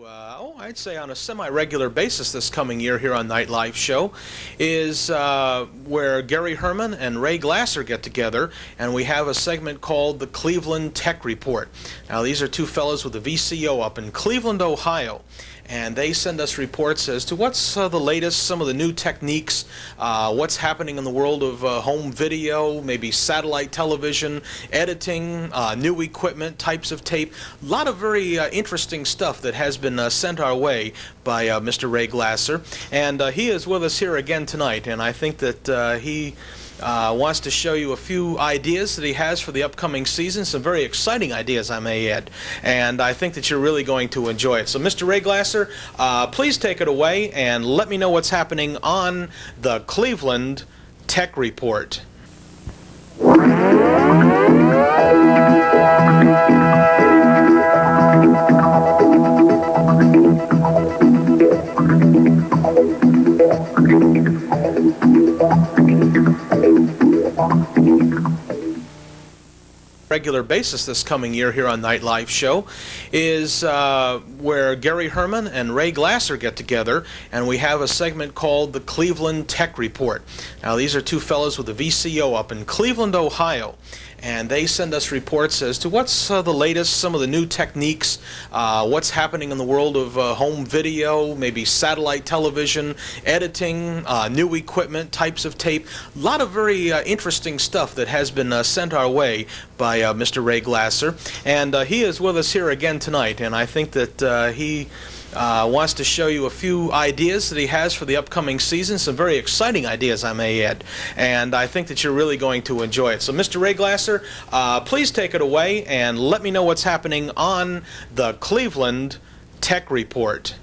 I'd say on a semi-regular basis this coming year here on NightLife show is where Gary Herman and Ray Glasser get together, and we have a segment called the Cleveland Tech Report. Now, these are two fellows with a VCO up in Cleveland, Ohio, and they send us reports as to what's the latest, some of the new techniques, what's happening in the world of home video, maybe satellite television, editing, new equipment, types of tape. A lot of very interesting stuff that has been sent our way by Mr. Ray Glasser. And he is with us here again tonight, and I think that he wants to show you a few ideas that he has for the upcoming season, some very exciting ideas, I may add, and I think that you're really going to enjoy it. So, Mr. Ray Glasser, please take it away and let me know what's happening on the Cleveland Tech Report. Regular basis this coming year here on NightLife show is where Gary Herman and Ray Glasser get together, and we have a segment called the Cleveland Tech Report. Now, these are two fellows with a VCO up in Cleveland, Ohio, and they send us reports as to what's the latest, some of the new techniques, what's happening in the world of home video, maybe satellite television, editing, new equipment, types of tape. A lot of very interesting stuff that has been sent our way by Mr. Ray Glasser, and he is with us here again tonight, and I think that he wants to show you a few ideas that he has for the upcoming season, some very exciting ideas, I may add, and I think that you're really going to enjoy it. So, Mr. Ray Glasser, please take it away and let me know what's happening on the Cleveland Tech Report.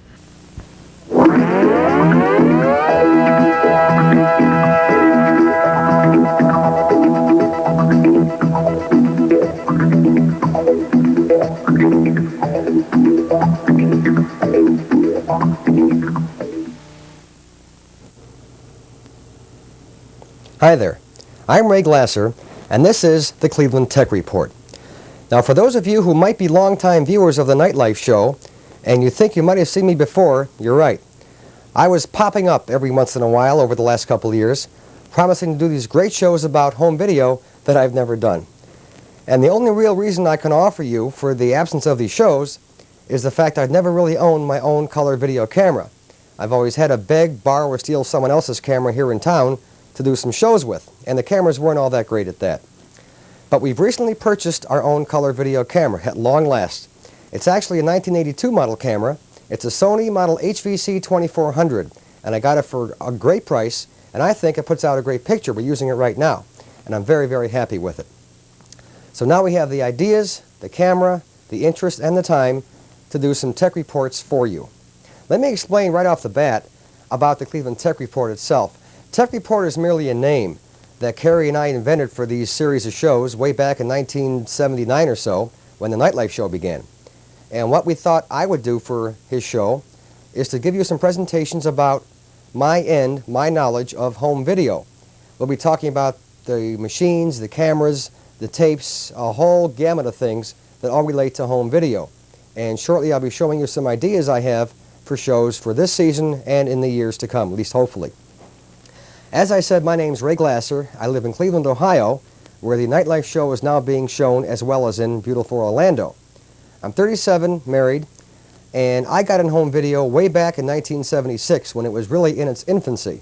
Hi there, I'm Ray Glasser, and this is the Cleveland Tech Report. Now, for those of you who might be longtime viewers of the NightLife show, and you think you might have seen me before, you're right. I was popping up every once in a while over the last couple of years, promising to do these great shows about home video that I've never done. And the only real reason I can offer you for the absence of these shows is the fact I've never really owned my own color video camera. I've always had to beg, borrow, or steal someone else's camera here in town to do some shows with, and the cameras weren't all that great at that. But we've recently purchased our own color video camera at long last. It's actually a 1982 model camera. It's a Sony model HVC 2400, and I got it for a great price, and I think it puts out a great picture. We're using it right now, and I'm very, very happy with it. So now we have the ideas, the camera, the interest, and the time to do some tech reports for you. Let me explain right off the bat about the Cleveland Tech Report itself. Tech Report is merely a name that Kerry and I invented for these series of shows way back in 1979 or so, when the NightLife show began. And what we thought I would do for his show is to give you some presentations about my knowledge of home video. We'll be talking about the machines, the cameras, the tapes, a whole gamut of things that all relate to home video. And shortly I'll be showing you some ideas I have for shows for this season and in the years to come, at least hopefully. As I said, my name's Ray Glasser. I live in Cleveland, Ohio, where the NightLife show is now being shown as well as in beautiful Orlando. I'm 37, married, and I got in home video way back in 1976 when it was really in its infancy.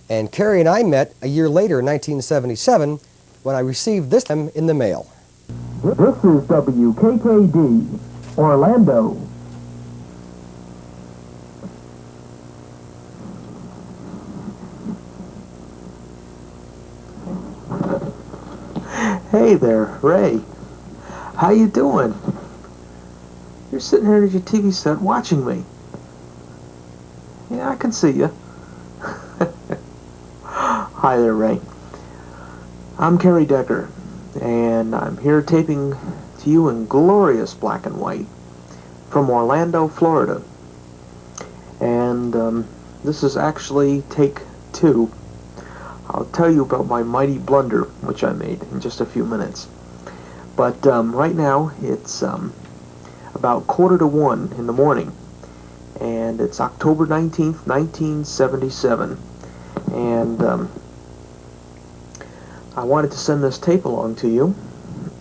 And Kerry and I met a year later in 1977 when I received this in the mail. This is WKKD, Orlando. Hey there, Ray. How you doing? You're sitting here at your TV set watching me. Yeah, I can see you. Hi there, Ray. I'm Kerry Decker, and I'm here taping to you in glorious black and white from Orlando, Florida. And this is actually take 2. I'll tell you about my mighty blunder, which I made in just a few minutes. But right now, it's about 1:45 in the morning, and it's October 19th, 1977. And I wanted to send this tape along to you,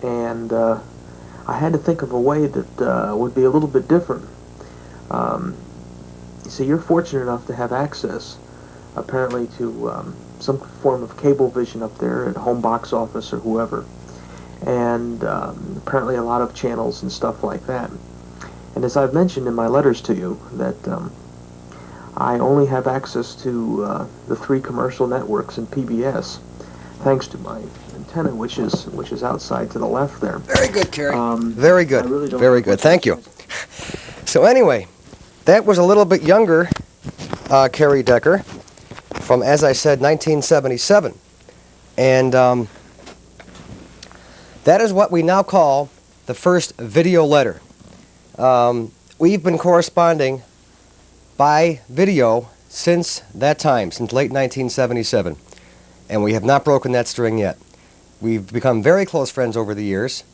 and I had to think of a way that would be a little bit different. You see, you're fortunate enough to have access, apparently, to some form of cable vision up there at home box office or whoever, and apparently a lot of channels and stuff like that. And as I've mentioned in my letters to you, that I only have access to the 3 commercial networks in PBS, thanks to my antenna, which is outside to the left there. Very good, Kerry. Very good. Really Very good. Thank you. So anyway, that was a little bit younger Kerry Decker from, as I said, 1977. And that is what we now call the first video letter. We've been corresponding by video since that time, since late 1977. And we have not broken that string yet. We've become very close friends over the years,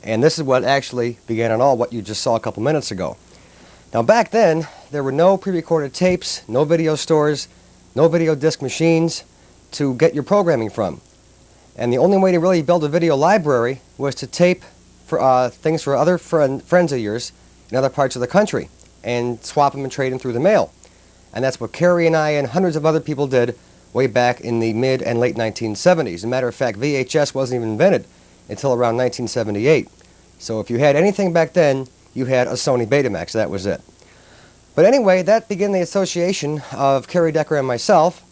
and this is what actually began it all, what you just saw a couple minutes ago. Now back then, there were no pre-recorded tapes, no video stores, no video disc machines to get your programming from. And the only way to really build a video library was to tape for, things for other friends of yours in other parts of the country and swap them and trade them through the mail. And that's what Kerry and I and hundreds of other people did way back in the mid and late 1970s. As a matter of fact, VHS wasn't even invented until around 1978. So if you had anything back then, you had a Sony Betamax. That was it. But anyway, that began the association of Kerry Decker and myself.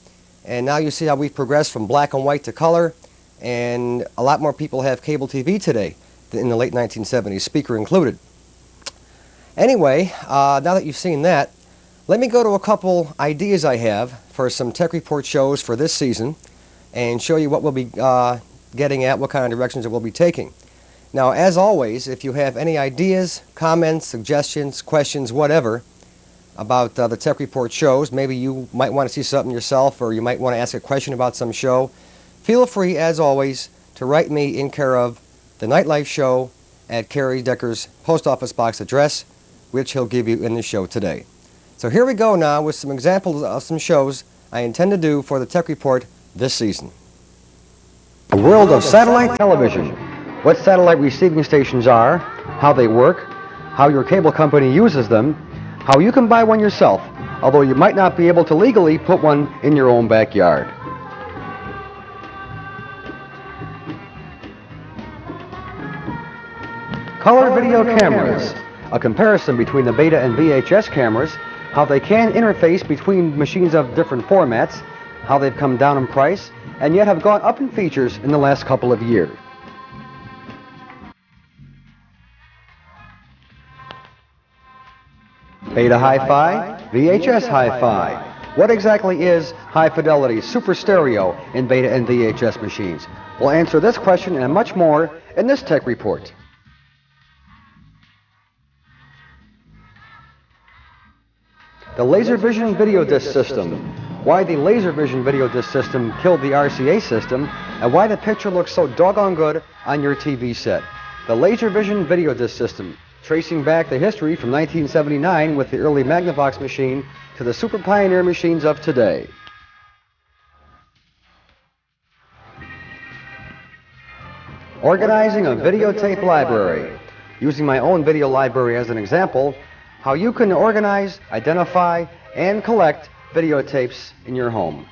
And now you see how we've progressed from black and white to color. And a lot more people have cable TV today than in the late 1970s, speaker included. Anyway, now that you've seen that, let me go to a couple ideas I have for some Tech Report shows for this season and show you what we'll be getting at, what kind of directions it will be taking. Now, as always, if you have any ideas, comments, suggestions, questions, whatever, about the Tech Report shows, maybe you might want to see something yourself or you might want to ask a question about some show, feel free, as always, to write me in care of the NightLife Show at Kerry Decker's post office box address, which he'll give you in the show today. So here we go now with some examples of some shows I intend to do for the Tech Report this season. The world of satellite television. What satellite receiving stations are, how they work, how your cable company uses them, how you can buy one yourself, although you might not be able to legally put one in your own backyard. Color video cameras. A comparison between the Beta and VHS cameras, how they can interface between machines of different formats, how they've come down in price, and yet have gone up in features in the last couple of years. Beta Hi-Fi, VHS Hi-Fi. What exactly is high fidelity super stereo in Beta and VHS machines? We'll answer this question and much more in this Tech Report. The LaserVision video disc system. Why the LaserVision video disc system killed the RCA system, and why the picture looks so doggone good on your TV set. The LaserVision video disc system, tracing back the history from 1979 with the early Magnavox machine to the Super Pioneer machines of today. Organizing a videotape library. Using my own video library as an example, how you can organize, identify, and collect videotapes in your home.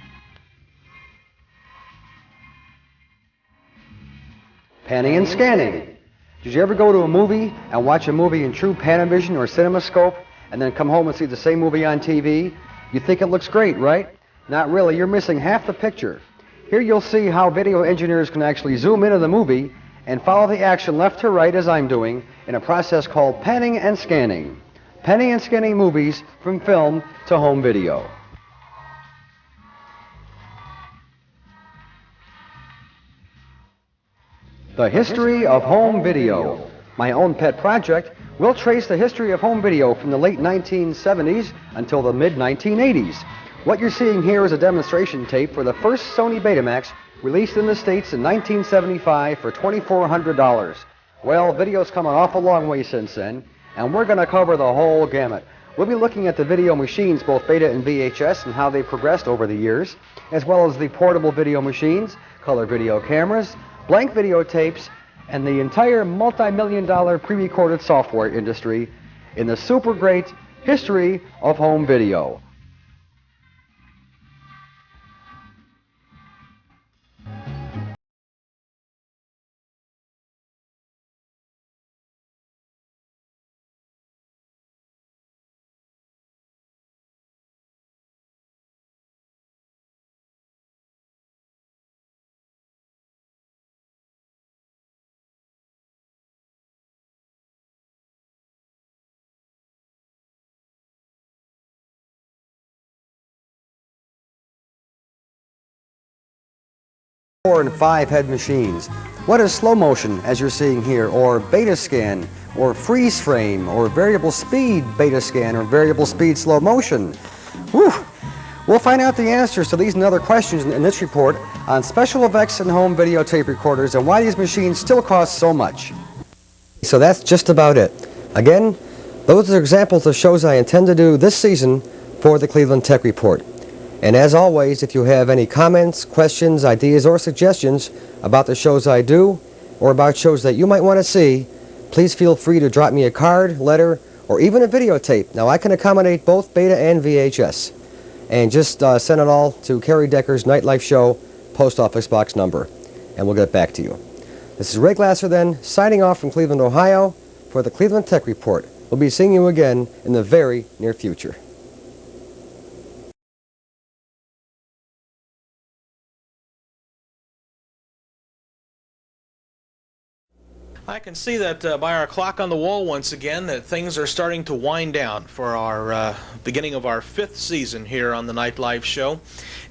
Panning and scanning. Did you ever go to a movie and watch a movie in true Panavision or CinemaScope and then come home and see the same movie on TV? You think it looks great, right? Not really. You're missing half the picture. Here you'll see how video engineers can actually zoom into the movie and follow the action left to right as I'm doing in a process called panning and scanning. Panning and scanning movies from film to home video. The history of home video. My own pet project will trace the history of home video from the late 1970s until the mid-1980s. What you're seeing here is a demonstration tape for the first Sony Betamax released in the States in 1975 for $2,400. Well, video's come an awful long way since then, and we're going to cover the whole gamut. We'll be looking at the video machines, both Beta and VHS, and how they progressed over the years, as well as the portable video machines, color video cameras, blank videotapes, and the entire multi-million-dollar pre-recorded software industry in the super great history of home video. Four and 5 head machines. What is slow motion, as you're seeing here, or beta scan, or freeze frame, or variable speed beta scan, or variable speed slow motion? Whew. We'll find out the answers to these and other questions in this report on special effects and home videotape recorders and why these machines still cost so much. So that's just about it. Again, those are examples of shows I intend to do this season for the Cleveland Tech Report. And as always, if you have any comments, questions, ideas, or suggestions about the shows I do, or about shows that you might want to see, please feel free to drop me a card, letter, or even a videotape. Now, I can accommodate both Beta and VHS. And just send it all to Kerry Decker's NightLife Show, Post Office Box number, and we'll get back to you. This is Ray Glasser then, signing off from Cleveland, Ohio, for the Cleveland Tech Report. We'll be seeing you again in the very near future. I can see that by our clock on the wall once again that things are starting to wind down for our beginning of our 5th season here on the NightLife Show.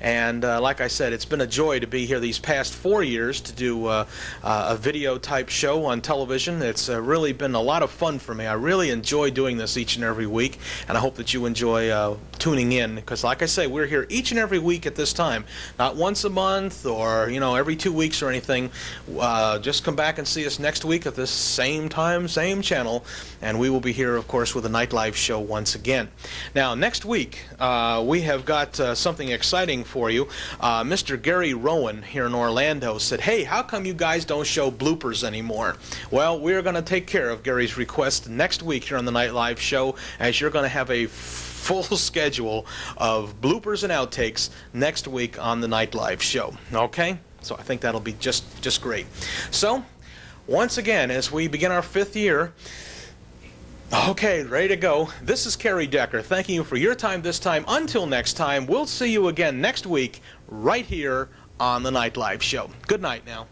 And like I said, it's been a joy to be here these past 4 years to do a video type show on television. It's really been a lot of fun for me. I really enjoy doing this each and every week, and I hope that you enjoy tuning in, because like I say, we're here each and every week at this time, not once a month or every 2 weeks or anything. Just come back and see us next week at this same time, same channel, and we will be here, of course, with the NightLife Show once again. Now, next week, we have got something exciting for you. Mr. Gary Rowan here in Orlando said, "Hey, how come you guys don't show bloopers anymore?" Well, we're going to take care of Gary's request next week here on the NightLife Show, as you're going to have a full schedule of bloopers and outtakes next week on the NightLife Show. Okay? So I think that'll be just great. So, once again, as we begin our 5th year, okay, ready to go. This is Kerry Decker, thanking you for your time this time. Until next time, we'll see you again next week right here on the NightLife Show. Good night now.